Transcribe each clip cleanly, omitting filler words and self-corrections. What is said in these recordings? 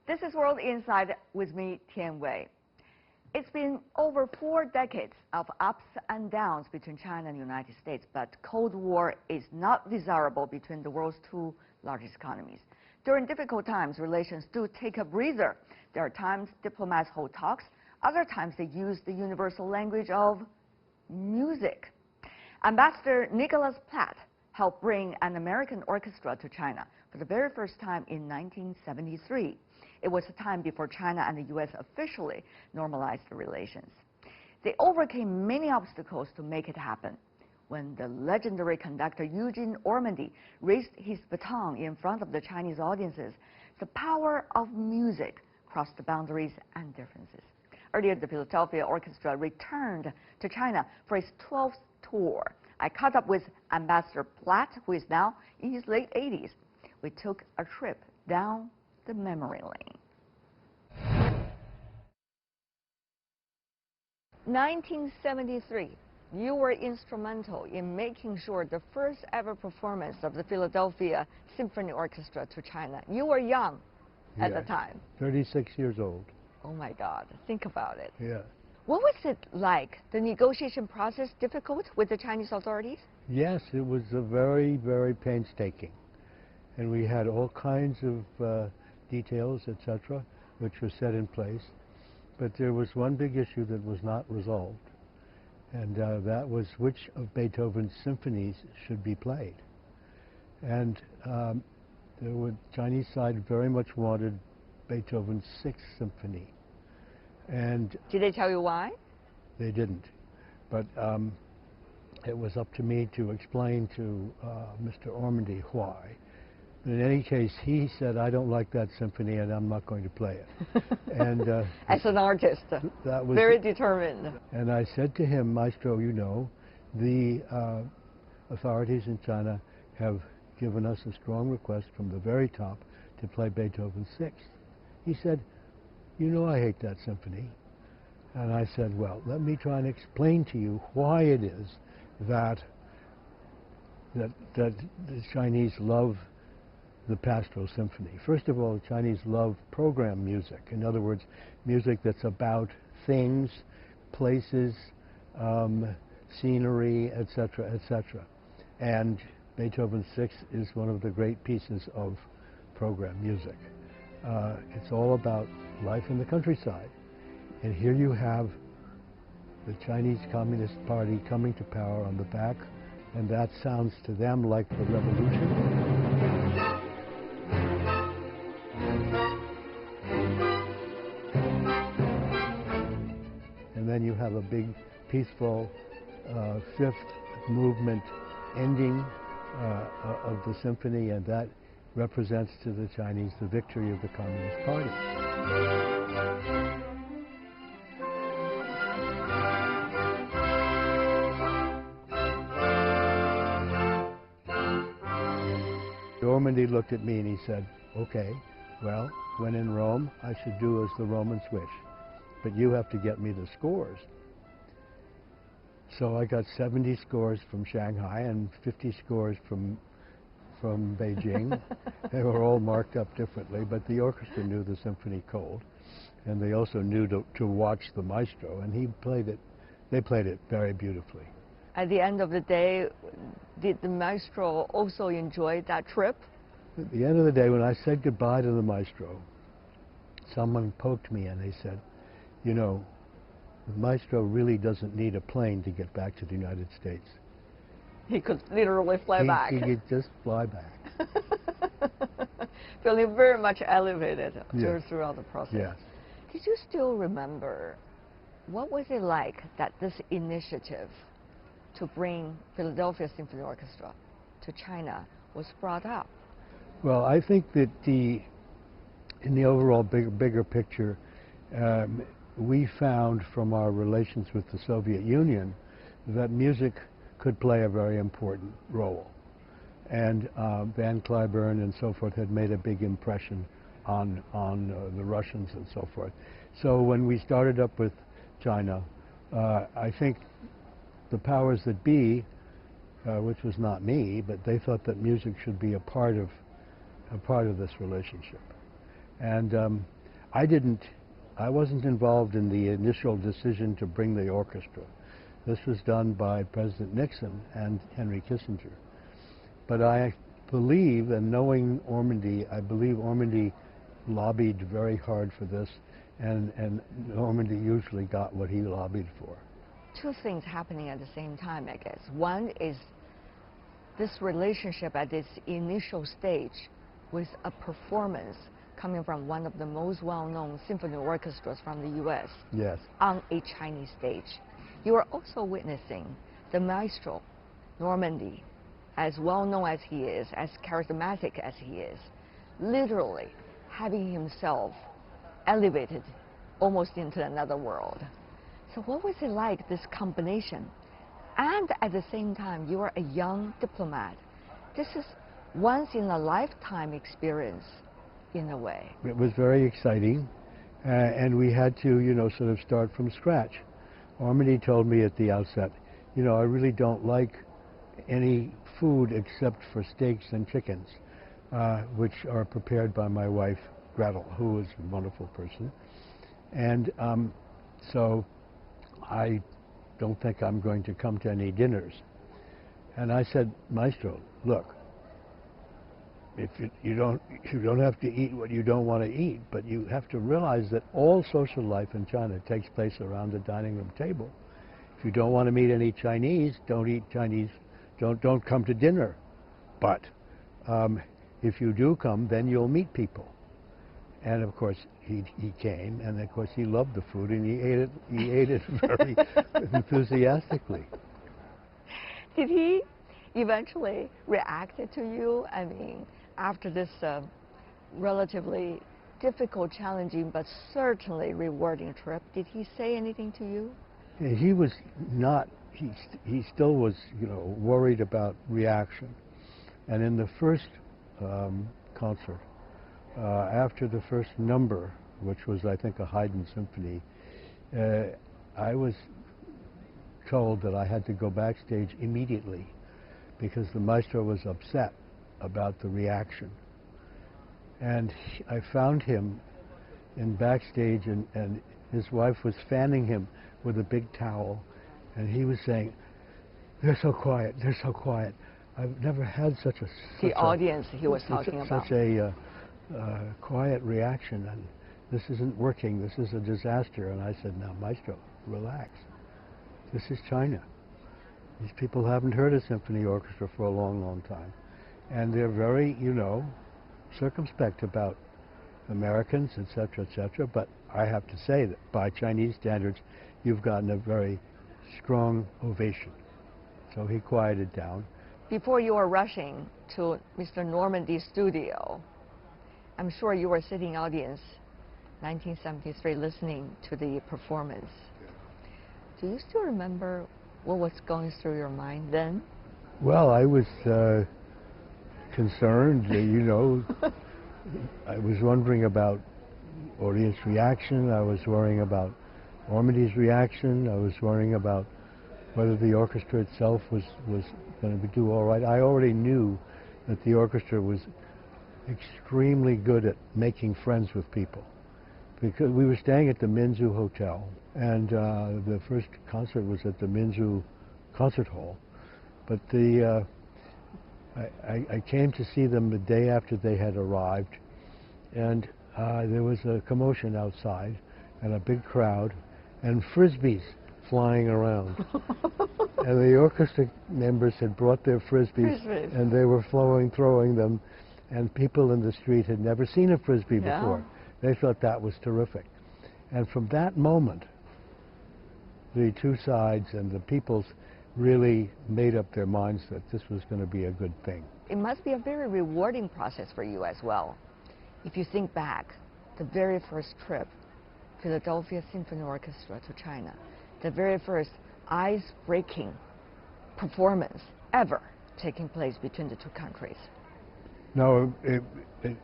This is World Insight with me, Tian Wei. It's been over 4 decades of ups and downs between China and the United States, but Cold War is not desirable between the world's 2 largest economies. During difficult times, relations do take a breather. There are times diplomats hold talks, other times they use the universal language of music. Ambassador Nicholas Platt helped bring an American orchestra to China for the very first time in 1973. It was a time before China and the U.S. officially normalized the relations. They overcame many obstacles to make it happen. When the legendary conductor Eugene Ormandy raised his baton in front of the Chinese audiences, the power of music crossed the boundaries and differences. Earlier, the Philadelphia Orchestra returned to China for its 12th tour. I caught up with Ambassador Platt, who is now in his late 80s. We took a trip down the memory lane. 1973, you were instrumental in making sure the first ever performance of the Philadelphia Symphony Orchestra to China. You were young at the time. 36 years old. Oh my God, think about it. Yeah. What was it like? The negotiation process difficult with the Chinese authorities? Yes, it was a very, very painstaking. And we had all kinds of details, etc., which were set in place. But there was one big issue that was not resolved, and that was which of Beethoven's symphonies should be played. And the Chinese side very much wanted Beethoven's 6th symphony. And did they tell you why? They didn't. But it was up to me to explain to Mr. Ormandy why. In any case, he said, I don't like that symphony and I'm not going to play it. And as an artist, that was very determined. And I said to him, Maestro, you know, the authorities in China have given us a strong request from the very top to play Beethoven's 6th. He said, you know I hate that symphony. And I said, well, let me try and explain to you why it is that the Chinese love the Pastoral Symphony. First of all, the Chinese love program music. In other words, music that's about things, places, scenery, etc., etc. And Beethoven's 6th is one of the great pieces of program music. It's all about life in the countryside. And here you have the Chinese Communist Party coming to power on the back, and that sounds to them like the revolution. And then you have a big, peaceful 5th movement ending of the symphony, and that represents to the Chinese the victory of the Communist Party. Ormandy looked at me and he said, okay, well, when in Rome, I should do as the Romans wish. But you have to get me the scores. So I got 70 scores from Shanghai and 50 scores from Beijing. They were all marked up differently, but the orchestra knew the symphony cold, and they also knew to watch the maestro, and he played it. They played it very beautifully. At the end of the day, did the maestro also enjoy that trip? At the end of the day, when I said goodbye to the maestro, someone poked me and they said, you know, the maestro really doesn't need a plane to get back to the United States. He could literally fly back. He could just fly back. Feeling very much elevated Yes. throughout the process. Yes. Did you still remember, what was it like that this initiative to bring Philadelphia Symphony Orchestra to China was brought up? Well, I think that in the overall bigger picture, we found from our relations with the Soviet Union that music could play a very important role. And Van Cliburn and so forth had made a big impression on the Russians and so forth. So when we started up with China, I think the powers that be, which was not me, but they thought that music should be a part of this relationship. And I wasn't involved in the initial decision to bring the orchestra. This was done by President Nixon and Henry Kissinger. But I believe, and knowing Ormandy, I believe Ormandy lobbied very hard for this, and Ormandy usually got what he lobbied for. Two things happening at the same time, I guess. One is this relationship at its initial stage with a performance coming from one of the most well-known symphony orchestras from the U.S. Yes. On a Chinese stage. You are also witnessing the maestro, Normandy, as well-known as he is, as charismatic as he is, literally having himself elevated almost into another world. So what was it like, this combination? And at the same time, you are a young diplomat. This is once-in-a-lifetime experience, in a way. It was very exciting, and we had to, you know, sort of start from scratch. Ormandy told me at the outset, you know, I really don't like any food except for steaks and chickens, which are prepared by my wife, Gretel, who is a wonderful person. And so I don't think I'm going to come to any dinners. And I said, Maestro, look, if you don't have to eat what you don't want to eat, but you have to realize that all social life in China takes place around the dining room table. If you don't want to meet any Chinese, don't eat Chinese, don't come to dinner. But if you do come, then you'll meet people. And of course he came, and of course he loved the food, and he ate it very enthusiastically. Did he eventually react to you? I mean, after this relatively difficult, challenging, but certainly rewarding trip, did he say anything to you? He was not. He still was, you know, worried about reaction. And in the first concert, after the first number, which was, I think, a Haydn symphony, I was told that I had to go backstage immediately because the maestro was upset about the reaction. And I found him in backstage, and his wife was fanning him with a big towel, and he was saying, "They're so quiet, they're so quiet. I've never had such a audience he was talking about. Such a quiet reaction, and this isn't working. This is a disaster." And I said, "Now, Maestro, relax. This is China. These people haven't heard a symphony orchestra for a long, long time, and they're very, you know, circumspect about Americans, etc., etc. But I have to say that by Chinese standards, you've gotten a very strong ovation." So he quieted down. Before you were rushing to Mr. Normandy's studio, I'm sure you were sitting audience, 1973, listening to the performance. Do you still remember what was going through your mind then? Well, I was concerned, you know. I was wondering about audience reaction. I was worrying about Ormandy's reaction. I was worrying about whether the orchestra itself was going to do all right. I already knew that the orchestra was extremely good at making friends with people, because we were staying at the Minzu Hotel, and the first concert was at the Minzu Concert Hall. But I came to see them the day after they had arrived, and there was a commotion outside, and a big crowd, and frisbees flying around. And the orchestra members had brought their frisbees, and they were throwing them, and people in the street had never seen a frisbee before. They thought that was terrific. And from that moment, the two sides and the peoples really made up their minds that this was going to be a good thing. It must be a very rewarding process for you as well. If you think back, the very first trip, Philadelphia Symphony Orchestra to China, the very first ice-breaking performance ever taking place between the two countries. No,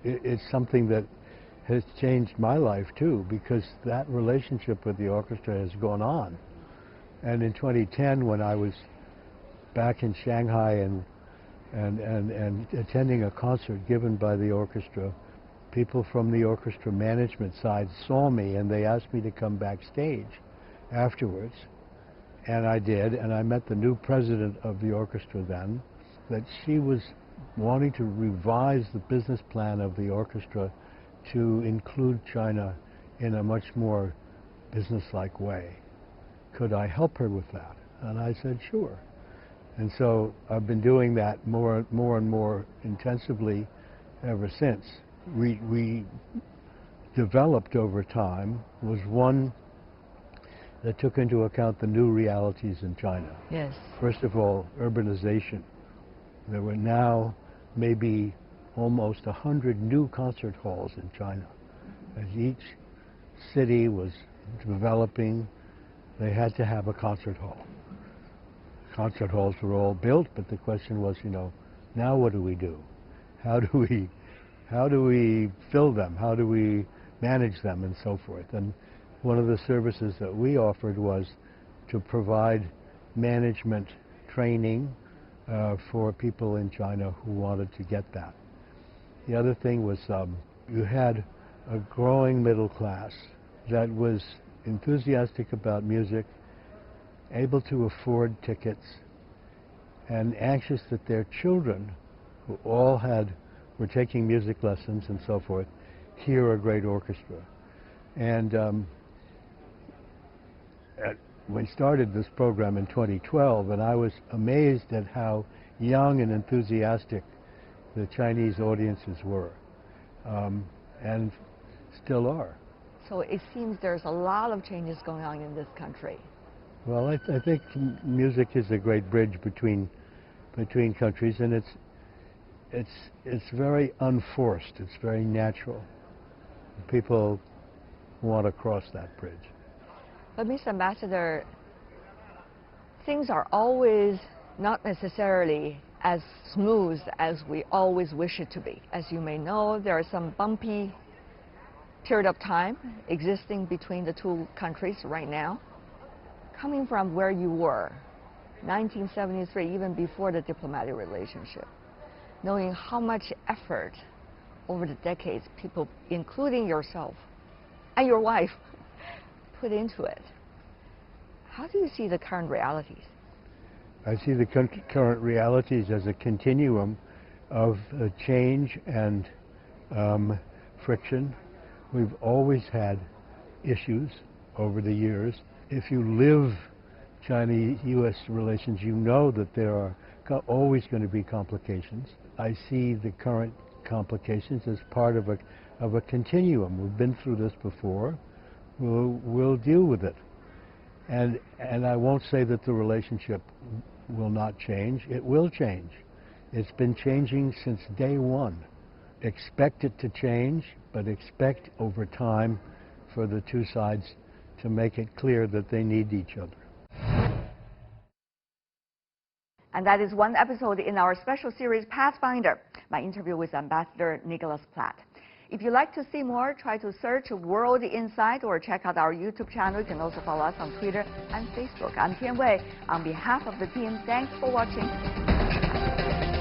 it's something that has changed my life too, because that relationship with the orchestra has gone on. And in 2010, when I was back in Shanghai and attending a concert given by the orchestra, people from the orchestra management side saw me and they asked me to come backstage afterwards. And I did, and I met the new president of the orchestra then, that she was wanting to revise the business plan of the orchestra to include China in a much more business-like way. Could I help her with that? And I said, sure. And so I've been doing that more and more intensively ever since. We developed over time was one that took into account the new realities in China. Yes. First of all, urbanization. There were now maybe almost 100 new concert halls in China. As each city was developing, they had to have a concert hall. Concert halls were all built, but the question was, you know, now what do we do? How do we fill them? How do we manage them and so forth? And one of the services that we offered was to provide management training for people in China who wanted to get that. The other thing was you had a growing middle class that was enthusiastic about music, able to afford tickets, and anxious that their children, who all were taking music lessons and so forth, hear a great orchestra. And we started this program in 2012, and I was amazed at how young and enthusiastic the Chinese audiences were, and still are. So it seems there's a lot of changes going on in this country. Well, I think music is a great bridge between countries, and it's very unforced. It's very natural. People want to cross that bridge. But, Mr. Ambassador, things are always not necessarily as smooth as we always wish it to be. As you may know, there are some bumpy period of time existing between the two countries right now. Coming from where you were, 1973, even before the diplomatic relationship, knowing how much effort over the decades people, including yourself and your wife, put into it. How do you see the current realities? I see the current realities as a continuum of change and friction. We've always had issues over the years. If you live Chinese-U.S. relations, you know that there are always going to be complications. I see the current complications as part of a continuum. We've been through this before. We'll deal with it. And I won't say that the relationship will not change. It will change. It's been changing since day one. Expect it to change, but expect over time for the two sides to make it clear that they need each other. And that is one episode in our special series, Pathfinder, my interview with Ambassador Nicholas Platt. If you'd like to see more, try to search World Insight or check out our YouTube channel. You can also follow us on Twitter and Facebook. I'm Tian Wei. On behalf of the team, thanks for watching.